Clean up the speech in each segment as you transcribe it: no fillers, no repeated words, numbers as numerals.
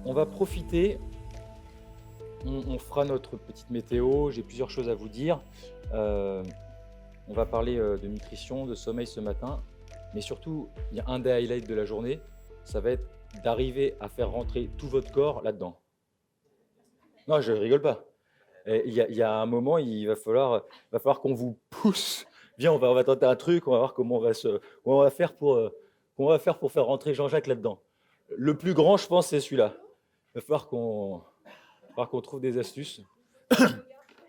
on va profiter, on fera notre petite météo, j'ai plusieurs choses à vous dire. Heu, on va parler, de nutrition, de sommeil ce matin, mais surtout, il y a un des highlights de la journée, ça va être d'arriver à faire rentrer tout votre corps là-dedans. Non, je rigole pas. Et il y a un moment, il va falloir qu'on vous pousse. Viens, on va tenter un truc, on va voir comment on va faire pour faire rentrer Jean-Jacques là-dedans. Le plus grand, je pense, c'est celui-là. Il va falloir qu'on trouve des astuces.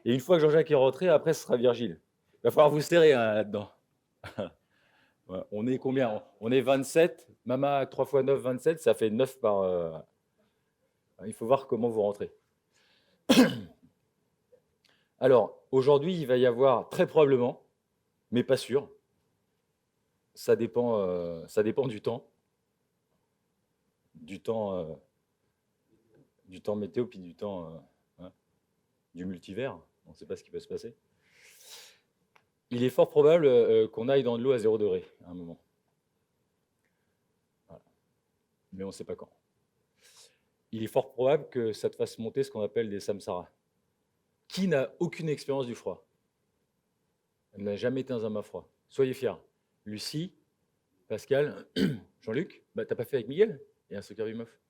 Et une fois que Jean-Jacques est rentré, après, ce sera Virgile. Il va falloir vous serrer hein, là-dedans. Ouais, on est combien? On est 27. Mama, 3 fois 9, 27. Ça fait 9 par... il faut voir comment vous rentrez. Alors, aujourd'hui, il va y avoir très probablement, mais pas sûr, ça dépend du temps, euh, du temps météo, puis du temps hein, du multivers. On ne sait pas ce qui peut se passer. Il est fort probable qu'on aille dans de l'eau à 0 degré à un moment. Voilà. Mais on ne sait pas quand. Il est fort probable que ça te fasse monter ce qu'on appelle des samsaras. Qui n'a aucune expérience du froid? Elle n'a jamais été dans un bain froid. Soyez fiers. Lucie, Pascal, Jean-Luc, bah, t'as pas fait avec Miguel et un soccer meuf.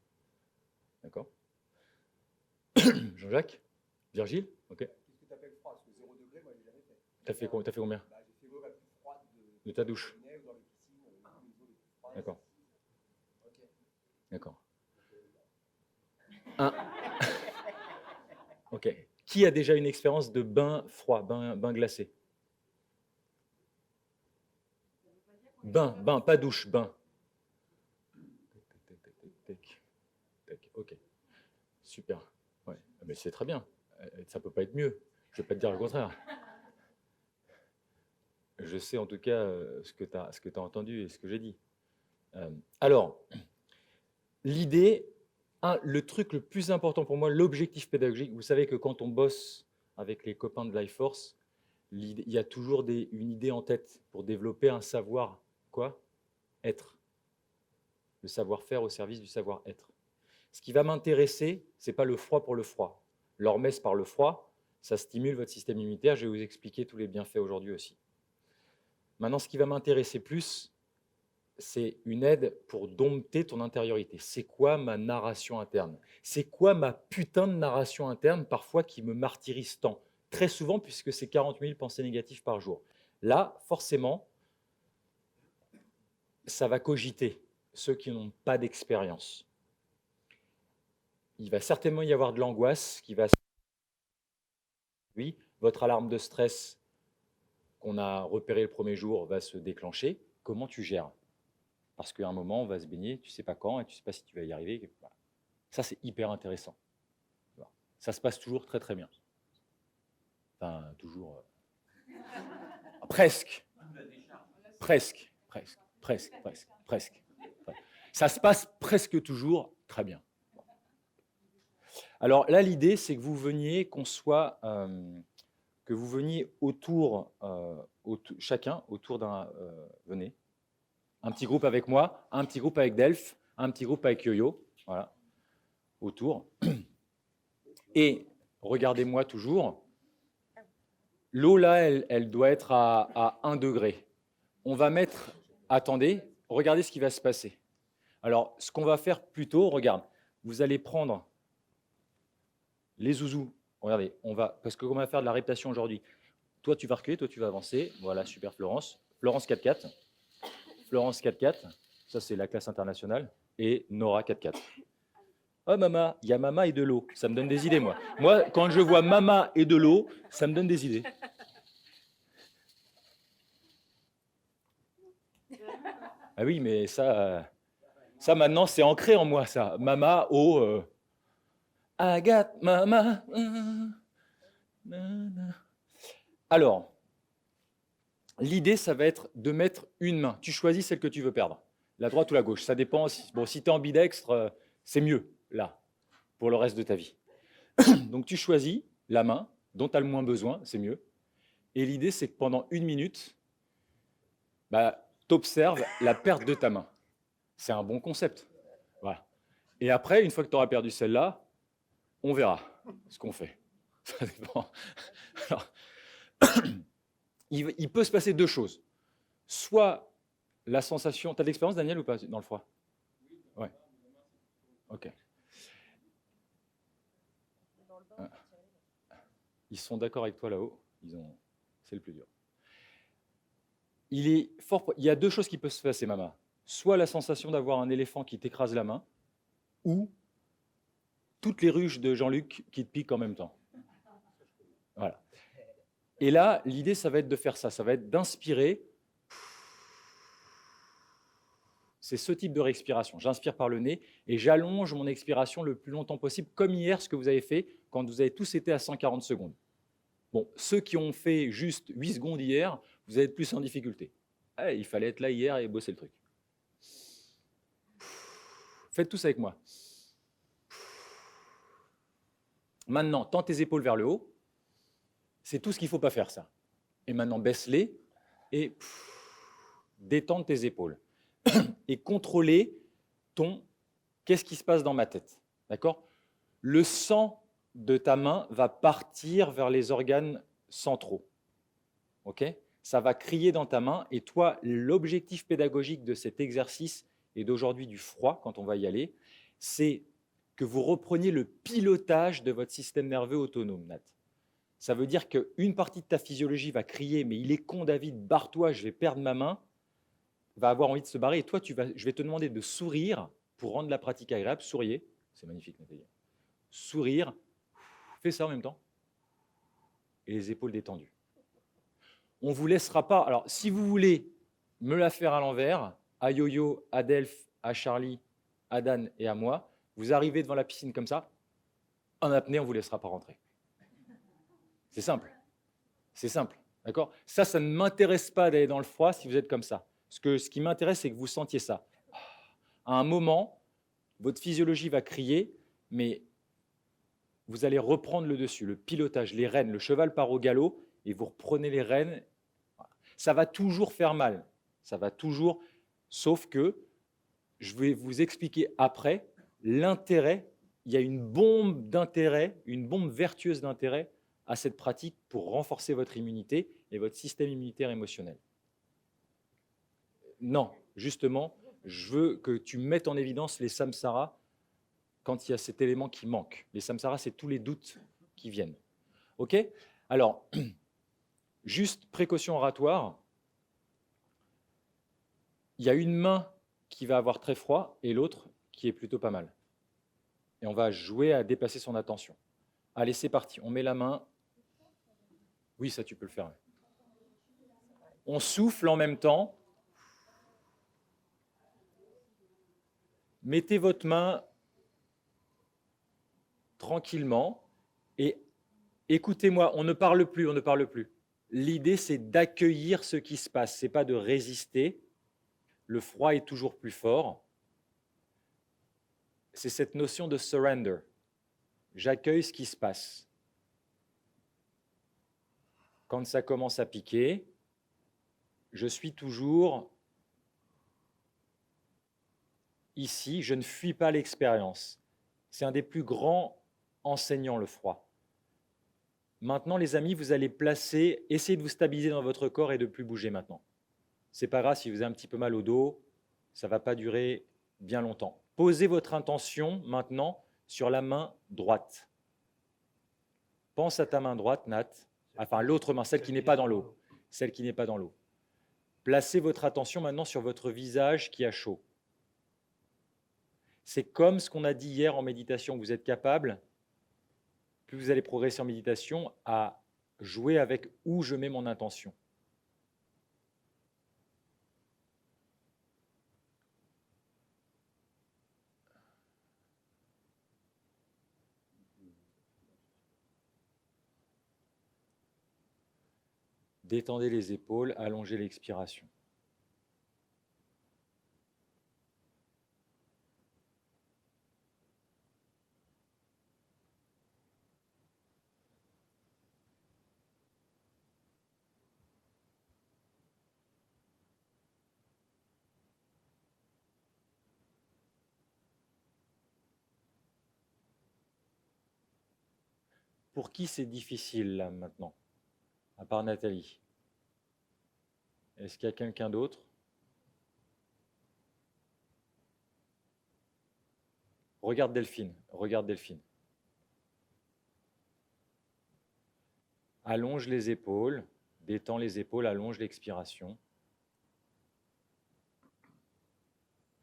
D'accord. Jean-Jacques, Virgile, ok. Qu'est-ce que tu appelles froid? Parce que 0 degré, moi, j'ai jamais fait. T'as fait combien? Bah, j'ai fait l'eau la plus froide de ta douche? ou dans les piscines, les eaux les plus froides. D'accord. Ok. D'accord. Un. Ok. Qui a déjà une expérience de bain froid, bain glacé? Bain, pas douche, bain. Ok. Super. Ouais. Mais c'est très bien. Ça peut pas être mieux. Je vais pas te dire le contraire. Je sais en tout cas ce que tu as entendu et ce que j'ai dit. Alors, l'idée, le truc le plus important pour moi, l'objectif pédagogique, vous savez que quand on bosse avec les copains de Life Force, il y a toujours une idée en tête pour développer un savoir, quoi? Être. Le savoir-faire au service du savoir-être. Ce qui va m'intéresser, ce n'est pas le froid pour le froid. L'hormèse par le froid, ça stimule votre système immunitaire. Je vais vous expliquer tous les bienfaits aujourd'hui aussi. Maintenant, ce qui va m'intéresser plus, c'est une aide pour dompter ton intériorité. C'est quoi ma narration interne? C'est quoi ma putain de narration interne, parfois qui me martyrise tant? Très souvent, puisque c'est 40 000 pensées négatives par jour. Là, forcément, ça va cogiter ceux qui n'ont pas d'expérience. Il va certainement y avoir de l'angoisse qui va... Oui, votre alarme de stress qu'on a repéré le premier jour va se déclencher. Comment tu gères? Parce qu'à un moment, on va se baigner, tu ne sais pas quand, et tu ne sais pas si tu vas y arriver. Ça, c'est hyper intéressant. Ça se passe toujours très, très bien. Enfin, toujours... Presque. Presque. Presque. Presque. Presque. Presque. Ça se passe presque toujours très bien. Alors là, l'idée, c'est que vous veniez, que vous veniez autour, chacun autour d'un... venez. Un petit groupe avec moi, un petit groupe avec Delph, un petit groupe avec Yo-Yo, voilà, autour. Et regardez-moi toujours. L'eau, là, elle doit être à 1 degré. On va mettre... Attendez, regardez ce qui va se passer. Alors, ce qu'on va faire plutôt, regarde, vous allez prendre les zouzous. Regardez, parce qu'on va faire de la répétition aujourd'hui. Toi, tu vas reculer, toi, tu vas avancer. Voilà, super Florence. Florence 4-4. Florence 4-4. Ça, c'est la classe internationale. Et Nora 4-4. Oh, Mama, il y a Mama et de l'eau. Ça me donne des idées, moi. Moi, quand je vois Mama et de l'eau, ça me donne des idées. Ah oui, mais ça maintenant, c'est ancré en moi, ça. Mama, eau. I got Mama. Alors, l'idée, ça va être de mettre une main. Tu choisis celle que tu veux perdre. La droite ou la gauche. Ça dépend. Si tu es ambidextre, c'est mieux, là, pour le reste de ta vie. Donc, tu choisis la main dont tu as le moins besoin, c'est mieux. Et l'idée, c'est que pendant 1 minute, tu observes la perte de ta main. C'est un bon concept. Voilà. Et après, une fois que tu auras perdu celle-là, on verra ce qu'on fait. Ça dépend. Alors, il peut se passer deux choses. Soit la sensation... Tu as de l'expérience, Daniel, ou pas, dans le froid? Ouais. Ok. Ils sont d'accord avec toi là-haut. C'est le plus dur. Il y a deux choses qui peuvent se passer, Mama. Soit la sensation d'avoir un éléphant qui t'écrase la main, ou toutes les ruches de Jean-Luc qui te piquent en même temps. Voilà. Et là, l'idée, ça va être de faire ça. Ça va être d'inspirer. C'est ce type de respiration. J'inspire par le nez et j'allonge mon expiration le plus longtemps possible, comme hier, ce que vous avez fait quand vous avez tous été à 140 secondes. Bon, ceux qui ont fait juste 8 secondes hier, vous allez être plus en difficulté. Il fallait être là hier et bosser le truc. Faites tous avec moi. Maintenant, tends tes épaules vers le haut. C'est tout ce qu'il ne faut pas faire, ça. Et maintenant, baisse-les et détends tes épaules. Et contrôler ton « qu'est-ce qui se passe dans ma tête ?» D'accord? Le sang de ta main va partir vers les organes centraux. Ok? Ça va crier dans ta main et toi, l'objectif pédagogique de cet exercice et d'aujourd'hui du froid, quand on va y aller, c'est que vous repreniez le pilotage de votre système nerveux autonome, Nat. Ça veut dire qu'une partie de ta physiologie va crier « mais il est con David, barre-toi, je vais perdre ma main », va avoir envie de se barrer et toi, je vais te demander de sourire pour rendre la pratique agréable. Souriez, c'est magnifique Nathalie. Sourire, fais ça en même temps et les épaules détendues. On ne vous laissera pas. Alors, si vous voulez me la faire à l'envers, à Yo-Yo, à Delph, à Charlie, à Dan et à moi, vous arrivez devant la piscine comme ça, en apnée, on ne vous laissera pas rentrer. C'est simple. C'est simple. D'accord? Ça ne m'intéresse pas d'aller dans le froid si vous êtes comme ça. Ce qui m'intéresse, c'est que vous sentiez ça. À un moment, votre physiologie va crier, mais vous allez reprendre le dessus, le pilotage, les rênes. Le cheval part au galop et vous reprenez les rênes. Ça va toujours faire mal. Ça va toujours, sauf que je vais vous expliquer après l'intérêt. Il y a une bombe d'intérêt, une bombe vertueuse d'intérêt à cette pratique pour renforcer votre immunité et votre système immunitaire émotionnel. Non, justement, je veux que tu mettes en évidence les samsaras quand il y a cet élément qui manque. Les samsaras, c'est tous les doutes qui viennent. OK? Alors, juste précaution oratoire, il y a une main qui va avoir très froid et l'autre qui est plutôt pas mal. Et on va jouer à dépasser son attention. Allez, c'est parti. On met la main. Oui, ça, tu peux le faire. On souffle en même temps. Mettez votre main tranquillement et écoutez-moi, on ne parle plus, on ne parle plus. L'idée, c'est d'accueillir ce qui se passe, ce n'est pas de résister. Le froid est toujours plus fort. C'est cette notion de surrender. J'accueille ce qui se passe. Quand ça commence à piquer, je suis toujours ici, je ne fuis pas l'expérience. C'est un des plus grands enseignants, le froid. Maintenant, les amis, vous allez placer, essayez de vous stabiliser dans votre corps et de ne plus bouger maintenant. C'est pas grave si vous avez un petit peu mal au dos, ça ne va pas durer bien longtemps. Posez votre intention maintenant sur la main droite. Pense à ta main droite, Nat. Enfin, l'autre main, celle qui n'est pas dans l'eau. Celle qui n'est pas dans l'eau. Placez votre attention maintenant sur votre visage qui a chaud. C'est comme ce qu'on a dit hier en méditation. Vous êtes capable, plus vous allez progresser en méditation, à jouer avec où je mets mon intention. Détendez les épaules, allongez l'expiration. Pour qui c'est difficile là maintenant, à part Nathalie? Est-ce qu'il y a quelqu'un d'autre? Regarde Delphine, regarde Delphine. Allonge les épaules, détends les épaules, allonge l'expiration.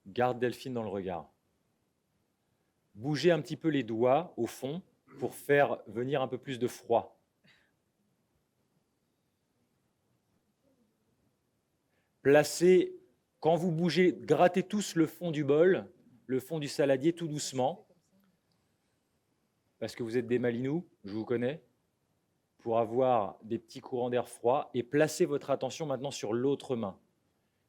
Garde Delphine dans le regard. Bougez un petit peu les doigts au fond pour faire venir un peu plus de froid. Placez, quand vous bougez, grattez tous le fond du bol, le fond du saladier tout doucement, parce que vous êtes des malinous, je vous connais, pour avoir des petits courants d'air froid, et placez votre attention maintenant sur l'autre main.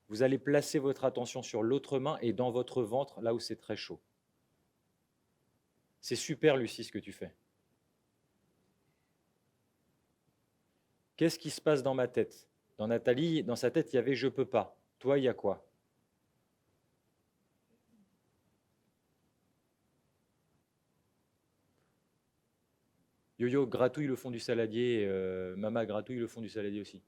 Vous allez placer votre attention sur l'autre main et dans votre ventre, là où c'est très chaud. C'est super, Lucie, ce que tu fais. Qu'est-ce qui se passe dans ma tête? Dans Nathalie, dans sa tête, il y avait « je peux pas ». Toi, il y a quoi? Yo-Yo, gratouille le fond du saladier. Mama, gratouille le fond du saladier aussi.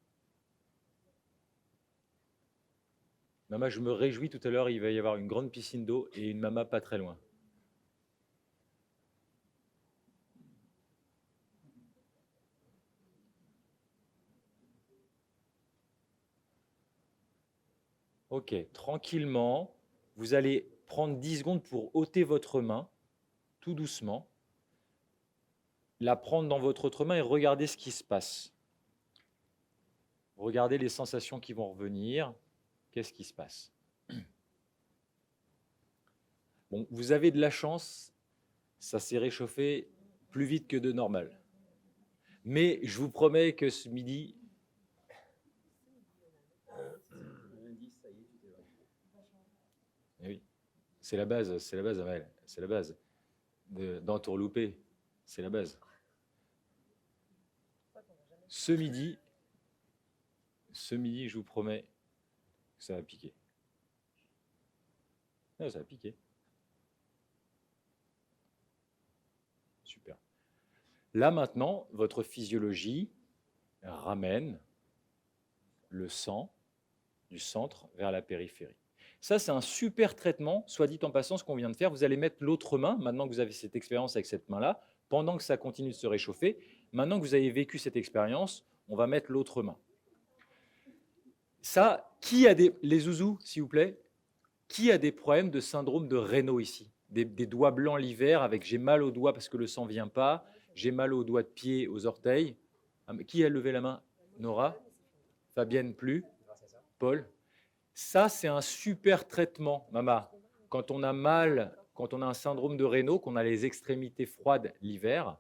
Mama, je me réjouis, tout à l'heure, il va y avoir une grande piscine d'eau et une mama pas très loin. Ok, tranquillement, vous allez prendre 10 secondes pour ôter votre main, tout doucement, la prendre dans votre autre main et regarder ce qui se passe. Regardez les sensations qui vont revenir. Qu'est-ce qui se passe? Bon, vous avez de la chance, ça s'est réchauffé plus vite que de normal. Mais je vous promets que ce midi, oui, c'est la base, Amel, c'est la base. D'entourlouper, c'est la base. Ce midi, je vous promets que ça va piquer. Non, ça va piquer. Super. Là maintenant, votre physiologie ramène le sang du centre vers la périphérie. Ça, c'est un super traitement, soit dit en passant, ce qu'on vient de faire. Vous allez mettre l'autre main, maintenant que vous avez cette expérience avec cette main-là, pendant que ça continue de se réchauffer. Maintenant que vous avez vécu cette expérience, on va mettre l'autre main. Ça, qui a les zouzous, s'il vous plaît, qui a des problèmes de syndrome de Raynaud ici? Des doigts blancs l'hiver avec j'ai mal aux doigts parce que le sang ne vient pas, j'ai mal aux doigts de pied, aux orteils. Qui a levé la main? Nora? Fabienne, plus? Paul? Ça, c'est un super traitement, Mama. Quand on a mal, quand on a un syndrome de Raynaud, qu'on a les extrémités froides l'hiver,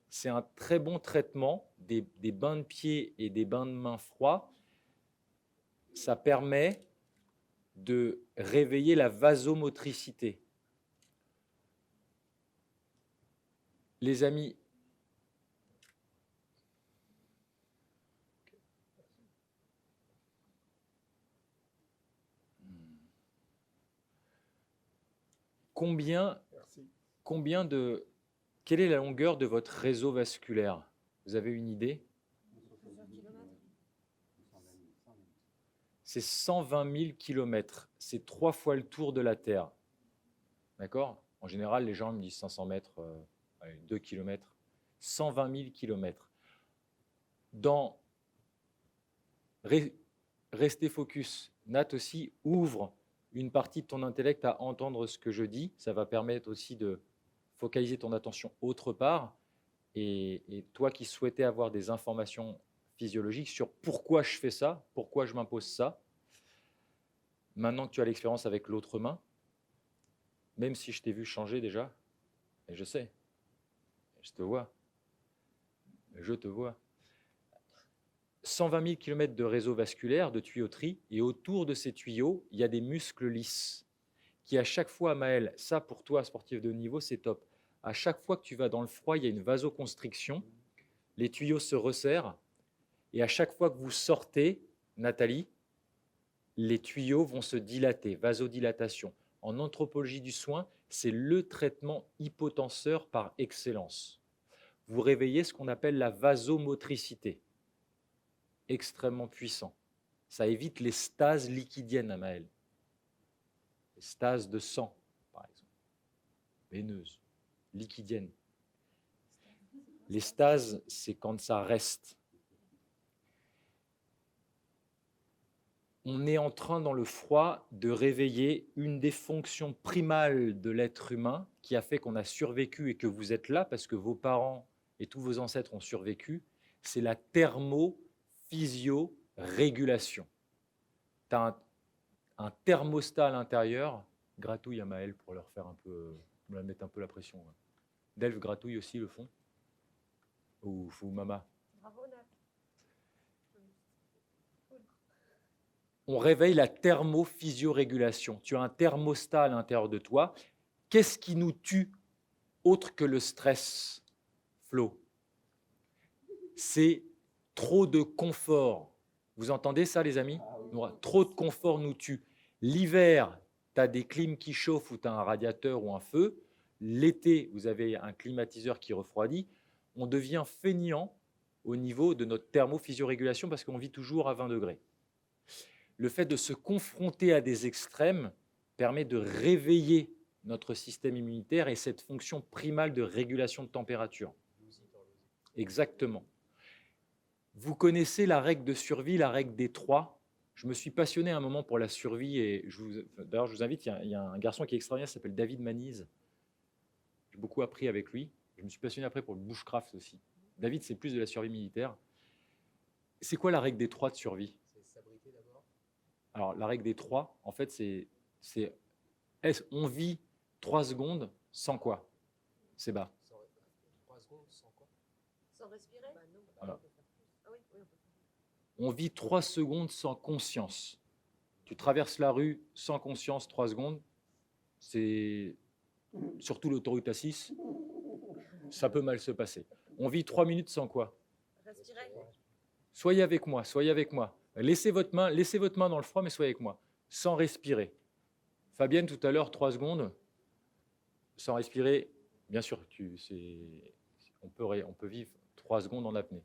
c'est un très bon traitement des bains de pied et des bains de mains froids. Ça permet de réveiller la vasomotricité. Les amis, quelle est la longueur de votre réseau vasculaire? Vous avez une idée? C'est 120 000 km. C'est 3 fois le tour de la Terre. D'accord? En général, les gens me disent 500 mètres, 2 km. 120 000 km. Restez focus. Nat aussi ouvre une partie de ton intellect à entendre ce que je dis. Ça va permettre aussi de focaliser ton attention autre part. Et toi qui souhaitais avoir des informations physiologiques sur pourquoi je fais ça, pourquoi je m'impose ça, maintenant que tu as l'expérience avec l'autre main, même si je t'ai vu changer déjà, et je sais, je te vois, 120 000 km de réseau vasculaire, de tuyauterie, et autour de ces tuyaux, il y a des muscles lisses qui à chaque fois, Maël, ça pour toi, sportif de haut niveau, c'est top. À chaque fois que tu vas dans le froid, il y a une vasoconstriction, les tuyaux se resserrent, et à chaque fois que vous sortez, Nathalie, les tuyaux vont se dilater, vasodilatation. En anthropologie du soin, c'est le traitement hypotenseur par excellence. vous réveillez ce qu'on appelle la vasomotricité. Extrêmement puissant. Ça évite les stases liquidiennes à Maël. Les stases de sang, par exemple. Veineuses, liquidiennes. Les stases, c'est quand ça reste. On est en train, dans le froid, de réveiller une des fonctions primales de l'être humain qui a fait qu'on a survécu et que vous êtes là parce que vos parents et tous vos ancêtres ont survécu, c'est la thermophysiorégulation. Tu as un thermostat à l'intérieur, gratouille à Maël pour leur faire un peu, mettre un peu la pression. Delphes gratouille aussi le fond. Ou Mama. Bravo, Nat. On réveille la thermophysiorégulation. Tu as un thermostat à l'intérieur de toi. Qu'est-ce qui nous tue autre que le stress, Flo? C'est trop de confort. Vous entendez ça, les amis? Trop de confort nous tue. L'hiver, tu as des clims qui chauffent ou tu as un radiateur ou un feu. L'été, vous avez un climatiseur qui refroidit. On devient feignant au niveau de notre thermophysiorégulation parce qu'on vit toujours à 20 degrés. Le fait de se confronter à des extrêmes permet de réveiller notre système immunitaire et cette fonction primale de régulation de température. Exactement. Vous connaissez la règle de survie, la règle des 3. Je me suis passionné à un moment pour la survie et d'ailleurs, je vous invite, il y a un garçon qui est extraordinaire, qui s'appelle David Manise. J'ai beaucoup appris avec lui. Je me suis passionné après pour le bushcraft aussi. David, c'est plus de la survie militaire. C'est quoi la règle des 3 de survie? Alors, la règle des 3, en fait, on vit 3 secondes sans quoi? C'est bas. 3 secondes sans quoi? Sans respirer? Voilà. Ah oui, oui, on peut faire. On vit 3 secondes sans conscience. Tu traverses la rue sans conscience 3 secondes, c'est surtout l'autoroute A6, ça peut mal se passer. On vit 3 minutes sans quoi? Respirer? Soyez avec moi, soyez avec moi. Laissez votre main dans le froid, mais soyez avec moi. Sans respirer. Fabienne, tout à l'heure, 3 secondes. Sans respirer, bien sûr, on peut vivre 3 secondes en apnée.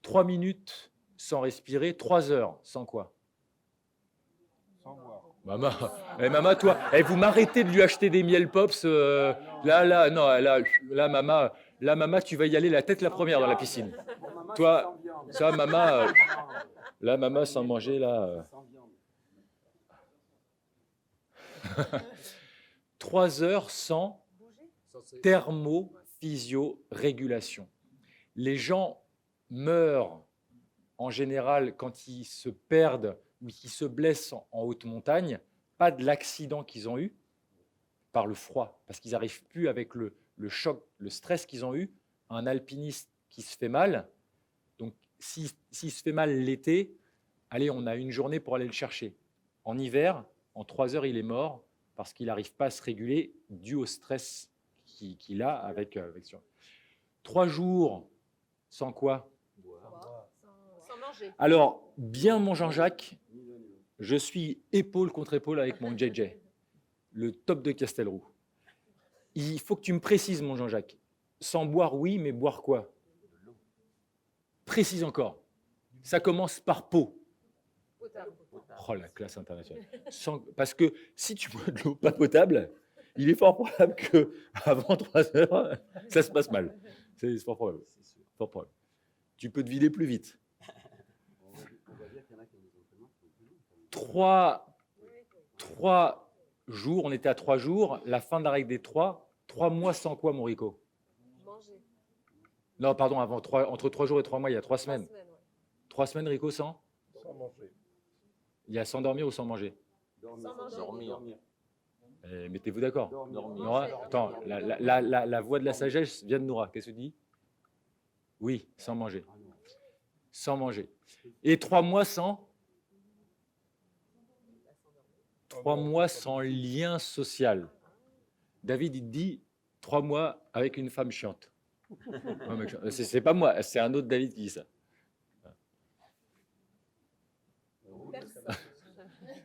3 minutes sans respirer, 3 heures sans quoi? Sans boire. Mama, toi, vous m'arrêtez de lui acheter des miel pops. Mama, tu vas y aller la tête la première dans la piscine. Toi, ça, Mama, là, Mama, sans manger, là. 3 heures sans thermophysiorégulation. Les gens meurent en général quand ils se perdent ou qu'ils se blessent en haute montagne, pas de l'accident qu'ils ont eu par le froid, parce qu'ils n'arrivent plus avec le choc, le stress qu'ils ont eu. Un alpiniste qui se fait mal, donc s'il se fait mal l'été, allez, on a une journée pour aller le chercher. En hiver, en 3 heures, il est mort parce qu'il n'arrive pas à se réguler dû au stress qu'il a avec 3 jours sans quoi? Sans manger. Alors, bien mon Jean-Jacques, je suis épaule contre épaule avec mon JJ, le top de Castelroux. Il faut que tu me précises, mon Jean-Jacques. Sans boire, oui, mais boire quoi? Précise encore. Ça commence par peau. Potable. Oh, la classe internationale. Parce que si tu bois de l'eau pas potable, il est fort probable qu'avant 3 heures, ça se passe mal. C'est fort probable. Fort probable. Tu peux te vider plus vite. 3 jours, on était à 3 jours, la fin de la règle des 3 mois sans quoi, mon Rico? Manger. Non, pardon, entre 3 jours et 3 mois, il y a 3 semaines. 3 semaines, ouais. 3 semaines, Rico, sans? Sans manger. Il y a sans dormir ou sans manger? Sans manger. Dormir. Mettez-vous d'accord. Dormir. Nora, attends, la voix de la sagesse vient de Nora. Qu'est-ce que tu dis? Oui, sans manger. Sans manger. Et 3 mois sans? 3 mois sans lien social. David, il te dit 3 mois avec une femme chiante. C'est pas moi, c'est un autre David qui dit ça. Personne.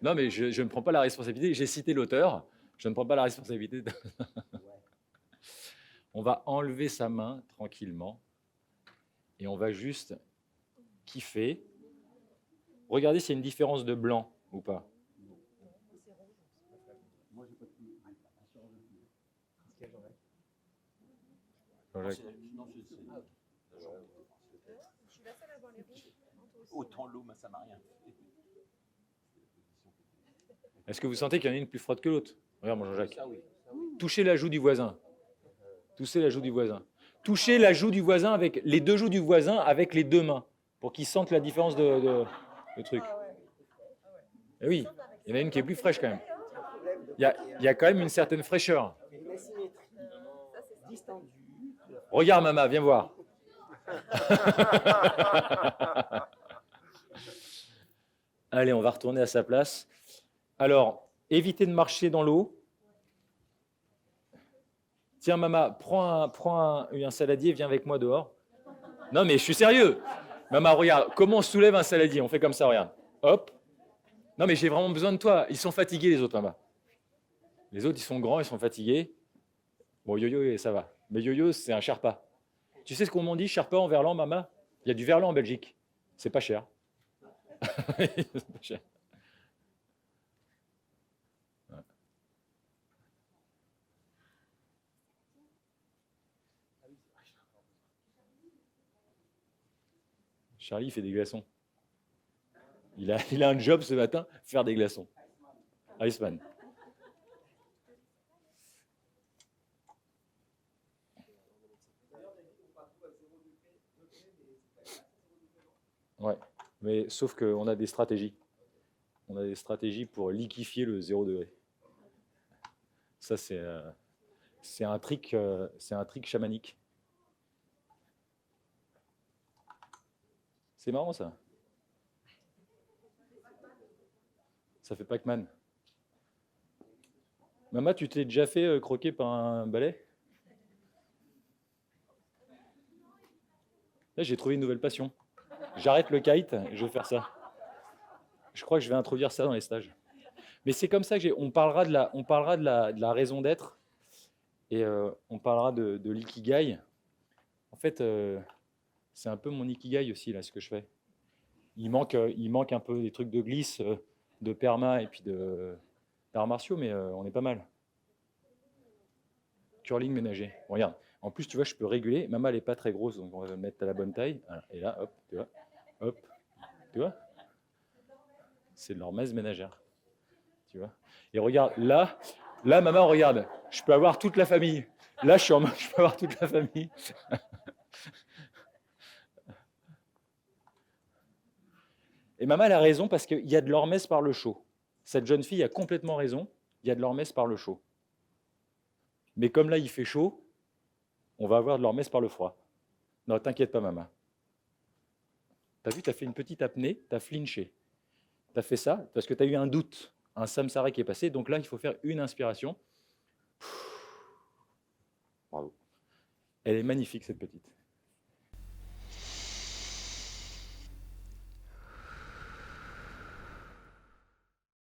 Non, mais je ne prends pas la responsabilité. J'ai cité l'auteur. Je ne prends pas la responsabilité. On va enlever sa main tranquillement et on va juste kiffer. Regardez s'il y a une différence de blanc ou pas. Jean-Jacques. Je suis la seule à voir les rouges. Non, toi aussi. Autant l'eau, mais ça m'a rien fait. Est-ce que vous sentez qu'il y en a une plus froide que l'autre? Regarde mon Jean-Jacques. Ça, oui. Touchez la joue du voisin. Touchez la joue du voisin. Touchez la joue du voisin avec les deux joues du voisin avec les deux mains pour qu'il sente la différence de truc. Ah ouais. Et oui, il y en a une qui est plus fraîche quand même. Il y a quand même une certaine fraîcheur. Une asymétrie distendue. Regarde Mama, viens voir. Allez, on va retourner à sa place. Alors, évitez de marcher dans l'eau. Tiens, Mama, prends un saladier, viens avec moi dehors. Non, mais je suis sérieux. Mama, regarde, comment on soulève un saladier? On fait comme ça, regarde. Hop. Non, mais j'ai vraiment besoin de toi. Ils sont fatigués, les autres, Mama. Les autres, ils sont grands, ils sont fatigués. Bon, Yo-Yo, ça va. Mais Yo-Yo, c'est un Sherpa. Tu sais ce qu'on m'en dit, Sherpa en verlan, Mama? Il y a du verlan en Belgique. C'est pas cher. C'est pas cher. Ouais. Charlie fait des glaçons. Il a un job ce matin, faire des glaçons. Iceman. Ouais, mais sauf qu'on a des stratégies. On a des stratégies pour liquéfier le 0 degré. Ça, c'est un trick chamanique. C'est marrant, ça. Ça fait Pac-Man. Maman, tu t'es déjà fait croquer par un balai? Là, j'ai trouvé une nouvelle passion. J'arrête le kite et je vais faire ça. Je crois que je vais introduire ça dans les stages. Mais c'est comme ça que on parlera de la raison d'être et on parlera de l'ikigai. En fait, c'est un peu mon ikigai aussi, là, ce que je fais. Il manque un peu des trucs de glisse, de perma et puis d'arts martiaux, mais on est pas mal. Curling ménager. Bon, regarde. En plus, tu vois, je peux réguler. Maman, elle n'est pas très grosse, donc on va le mettre à la bonne taille. Voilà. Et là, hop, tu vois. Hop, tu vois. C'est de l'hormèse ménagère. Tu vois. Et regarde, là, maman, regarde. Je peux avoir toute la famille. Là, je peux avoir toute la famille. Et maman, elle a raison parce qu'il y a de l'hormèse par le chaud. Cette jeune fille a complètement raison. Il y a de l'hormèse par le chaud. Mais comme là, il fait chaud, on va avoir de l'hormèse par le froid. Non, t'inquiète pas, maman. T'as vu, t'as fait une petite apnée, t'as flinché. T'as fait ça parce que t'as eu un doute, un samsara qui est passé. Donc là, il faut faire une inspiration. Bravo. Elle est magnifique, cette petite.